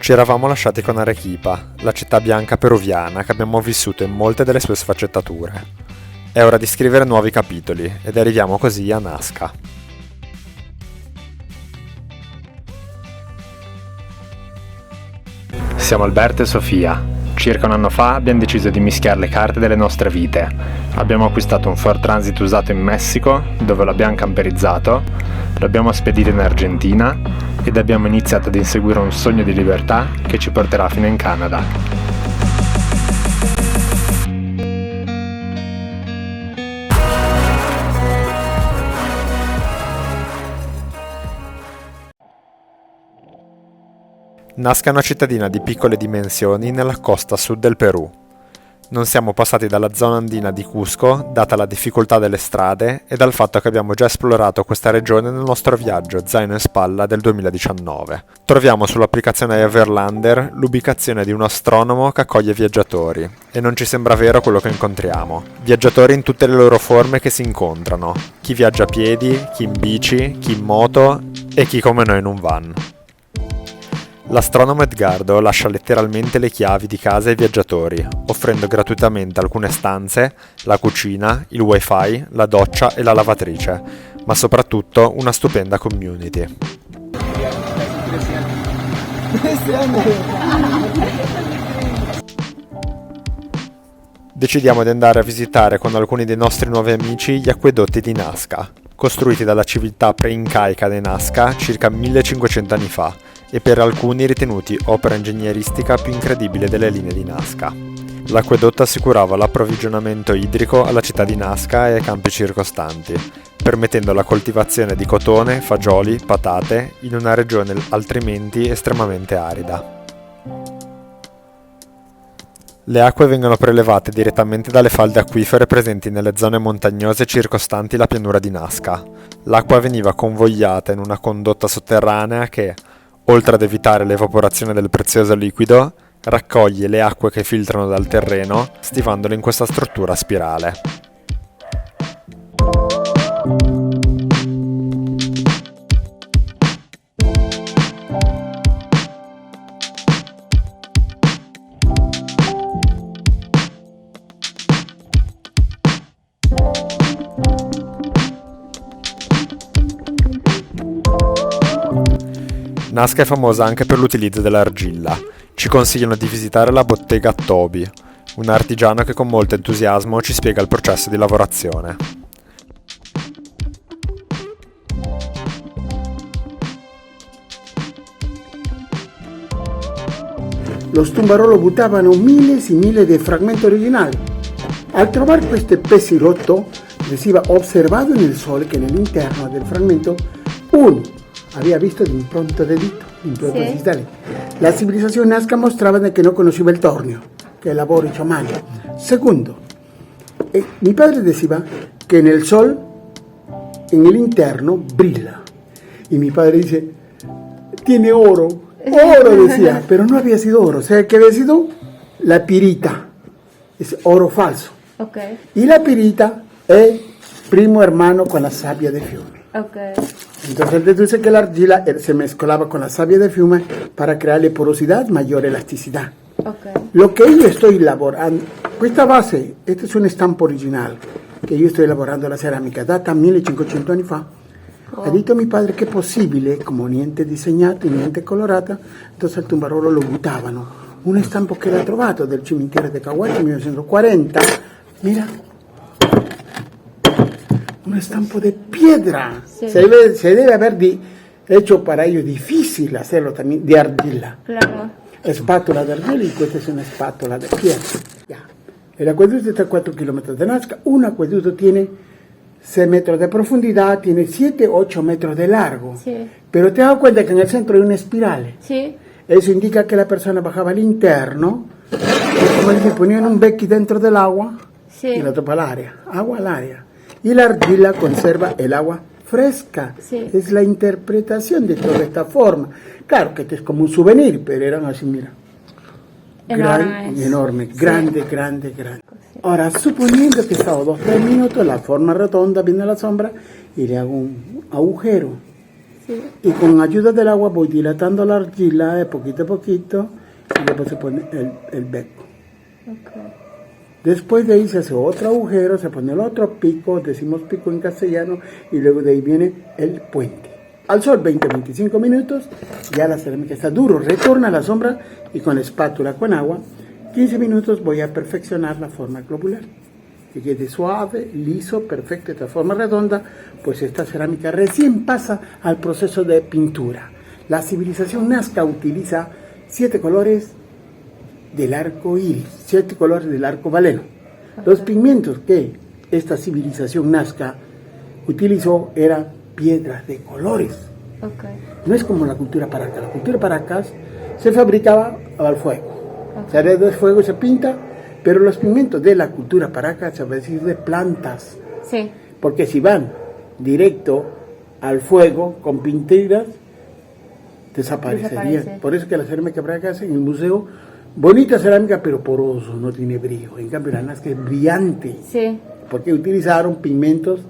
Ci eravamo lasciati con Arequipa, la città bianca peruviana che abbiamo vissuto in molte delle sue sfaccettature. È ora di scrivere nuovi capitoli ed arriviamo così a Nazca. Siamo Alberto e Sofia. Circa un anno fa abbiamo deciso di mischiare le carte delle nostre vite. Abbiamo acquistato un Ford Transit usato in Messico, dove l'abbiamo camperizzato, l'abbiamo spedito in Argentina ed abbiamo iniziato ad inseguire un sogno di libertà che ci porterà fino in Canada. Nazca è una cittadina di piccole dimensioni nella costa sud del Perù. Non siamo passati dalla zona andina di Cusco, data la difficoltà delle strade e dal fatto che abbiamo già esplorato questa regione nel nostro viaggio zaino in spalla del 2019. Troviamo sull'applicazione Everlander l'ubicazione di un astronomo che accoglie viaggiatori e non ci sembra vero quello che incontriamo. Viaggiatori in tutte le loro forme che si incontrano, chi viaggia a piedi, chi in bici, chi in moto e chi come noi in un van. L'astronomo Edgardo lascia letteralmente le chiavi di casa ai viaggiatori, offrendo gratuitamente alcune stanze, la cucina, il wifi, la doccia e la lavatrice, ma soprattutto una stupenda community. Decidiamo di andare a visitare con alcuni dei nostri nuovi amici gli acquedotti di Nazca, costruiti dalla civiltà pre-incaica di Nazca circa 1500 anni fa, e per alcuni ritenuti opera ingegneristica più incredibile delle linee di Nazca. L'acquedotto assicurava l'approvvigionamento idrico alla città di Nazca e ai campi circostanti, permettendo la coltivazione di cotone, fagioli, patate in una regione altrimenti estremamente arida. Le acque vengono prelevate direttamente dalle falde acquifere presenti nelle zone montagnose circostanti la pianura di Nazca. L'acqua veniva convogliata in una condotta sotterranea che, oltre ad evitare l'evaporazione del prezioso liquido, raccoglie le acque che filtrano dal terreno, stivandole in questa struttura a spirale. Nazca è famosa anche per l'utilizzo dell'argilla. Ci consigliano di visitare la bottega Tobi, un artigiano che con molto entusiasmo ci spiega il processo di lavorazione. Los tumbaroli buttavano miles y miles de fragmentos originali. Al trovar questi pezzi rotto, veniva observato nel sole che nell'interno del fragmento uno había visto l'impronta de dito, improntas digitali. La civilizazione Nazca mostrava che non conosceva il tornio, che è il lavoro hecho a mano. Secondo, mi padre diceva che nel sol, en el interno, brilla. Y mi padre dice, tiene oro, decía, pero no había sido oro. O sea, que había sido la pirita, es oro falso. Okay. Y la pirita es primo hermano con la savia de fiume. Okay. Entonces él deduce que la argilla se mezclaba con la savia de fiume para crearle porosidad, mayor elasticidad. Okay. Lo que io sto lavorando, questa base, questo è un stampo originale che io sto lavorando la ceramica, data 1500 anni fa. Ha detto mio padre che è possibile, come niente disegnato, niente colorato, entonces al tumbarolo lo buttavano. Un stampo che l'ha trovato del cimitero di Cahuachi 1940, mira. Un stampo de piedra. Sí. Se debe haber hecho para ello difícil hacerlo también de argilla. Claro. Espátula de argilla y esta es una espátula de piedra. Ya. El acueducto está a 4 kilómetros de Nazca. Un acueducto tiene 6 metros de profundidad, tiene 7, 8 metros de largo. Sí. Pero te das cuenta que en el centro hay una espiral. Sí. Eso indica que la persona bajaba al interno, como si ponían un becchi dentro del agua y la otro para el área. Agua al área. Y la argilla conserva el agua fresca. Sí. Es la interpretación de toda esta forma. Claro que esto es como un souvenir, pero eran así, mira. Enorme, grande, grande, grande. Sí. Ahora, suponiendo que estaba 2-3 minutos, la forma redonda viene la sombra y le hago un agujero Sí. Y con ayuda del agua voy dilatando la argila poquito a poquito y después se pone el beco. Okay. Después de ahí se hace otro agujero, se pone el otro pico, decimos pico en castellano, y luego de ahí viene el puente. Al sol 20-25 minutos, ya la cerámica está duro, retorna a la sombra y con la espátula con agua, 15 minutos voy a perfeccionar la forma globular. Que quede suave, liso, perfecto, esta forma redonda, pues esta cerámica recién pasa al proceso de pintura. La civilización Nazca utiliza 7 colores del arco iris, 7 colores del arcobaleno. Los pigmentos que esta civilización Nazca utilizó eran piedras de colores. Okay. No es como la cultura Paracas. La cultura Paracas se fabricaba al fuego. Okay. Se hace del fuego y se pinta, pero los pigmentos de la cultura Paracas se va a decir de plantas. Sí. Porque si van directo al fuego con pinturas, desaparecerían. Desaparece. Por eso que la cerámica Paracas en el museo, bonita cerámica, pero poroso, no tiene brillo. En cambio, la Nazca es brillante, Sí. porque utilizaron pigmentos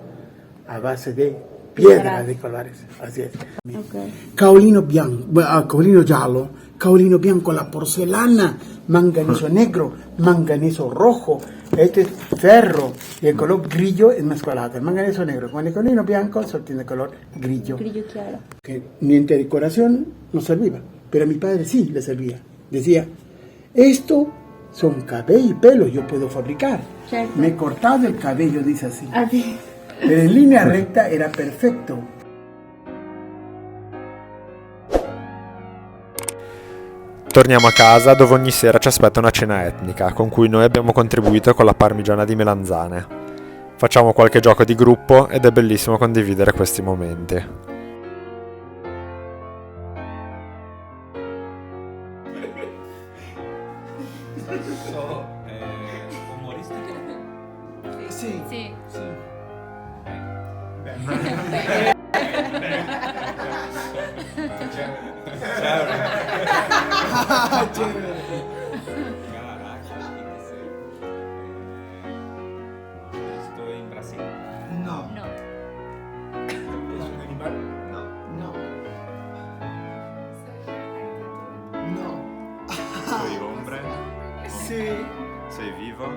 a base de piedras Piedras. de colores. Así es. Okay. Caolino bianco, caolino giallo, caolino bianco, la porcelana, manganeso negro, manganeso rojo, este es ferro y el color grillo es mescolato. El manganeso negro con el caolino bianco solo tiene color grillo. Grillo chiaro. Que ni en decoración no servía, pero a mi padre sí le servía. Decía, esto son cabello y pelo, yo puedo fabricar. Cierto. Me he cortado el cabello, dice así. Así. Pero en línea recta era perfetto. Torniamo a casa dove ogni sera ci aspetta una cena etnica, con cui noi abbiamo contribuito con la parmigiana di melanzane. Facciamo qualche gioco di gruppo ed è bellissimo condividere questi momenti. Umoristiche? Sì. Sì. Sto in Brasile. No, No. Es un animal? no, no, Soy hombre? sí, Sei vivo?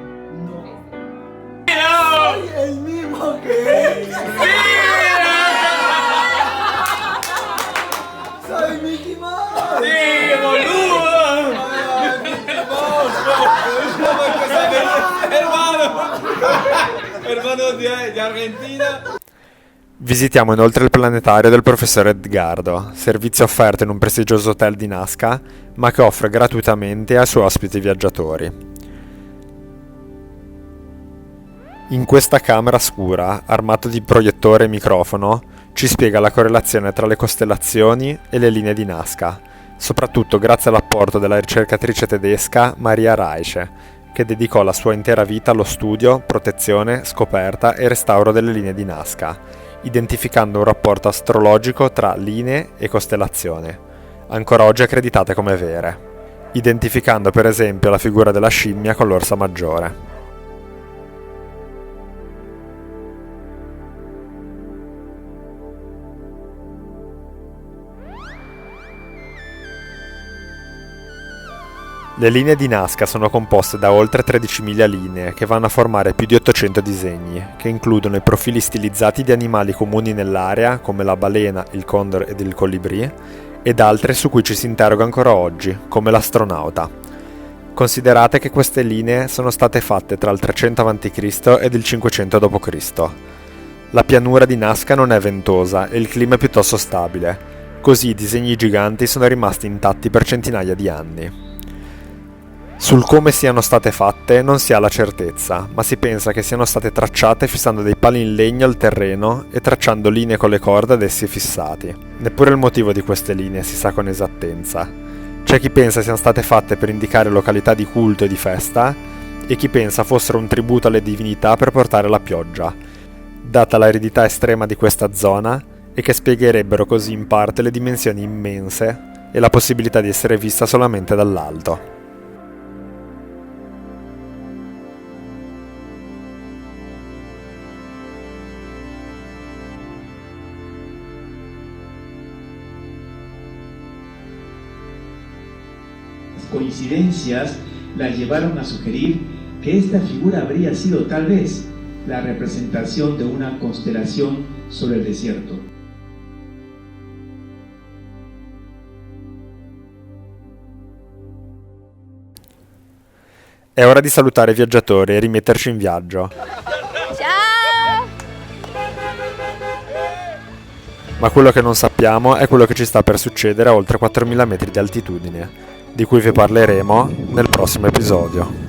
no. ¡Soy el mismo que él! ¡Soy Mickey Mouse! ¡Sí, boludo! Mickey Mouse! Hermano di Argentina. Visitiamo inoltre il planetario del professor Edgardo, servizio offerto in un prestigioso hotel di Nazca, ma che offre gratuitamente ai suoi ospiti viaggiatori. In questa camera scura, armato di proiettore e microfono, ci spiega la correlazione tra le costellazioni e le linee di Nazca, soprattutto grazie all'apporto della ricercatrice tedesca Maria Reiche, che dedicò la sua intera vita allo studio, protezione, scoperta e restauro delle linee di Nazca, identificando un rapporto astrologico tra linee e costellazione, ancora oggi accreditate come vere, identificando per esempio la figura della scimmia con l'orsa maggiore. Le linee di Nazca sono composte da oltre 13.000 linee che vanno a formare più di 800 disegni, che includono i profili stilizzati di animali comuni nell'area come la balena, il condor ed il colibrì, ed altre su cui ci si interroga ancora oggi, come l'astronauta. Considerate che queste linee sono state fatte tra il 300 a.C. ed il 500 d.C. La pianura di Nazca non è ventosa e il clima è piuttosto stabile, così i disegni giganti sono rimasti intatti per centinaia di anni. Sul come siano state fatte non si ha la certezza, ma si pensa che siano state tracciate fissando dei pali in legno al terreno e tracciando linee con le corde ad essi fissati. Neppure il motivo di queste linee si sa con esattezza. C'è chi pensa siano state fatte per indicare località di culto e di festa, e chi pensa fossero un tributo alle divinità per portare la pioggia, data l'aridità estrema di questa zona, e che spiegherebbero così in parte le dimensioni immense e la possibilità di essere vista solamente dall'alto. coincidencias la llevaron a sugerir que esta figura habría sido tal vez la representación de una constelación sobre el desierto. È ora di salutare i viaggiatori e rimetterci in viaggio. Ciao! Ma quello che non sappiamo è quello che ci sta per succedere a oltre 4.000 metri di altitudine, di cui vi parleremo nel prossimo episodio.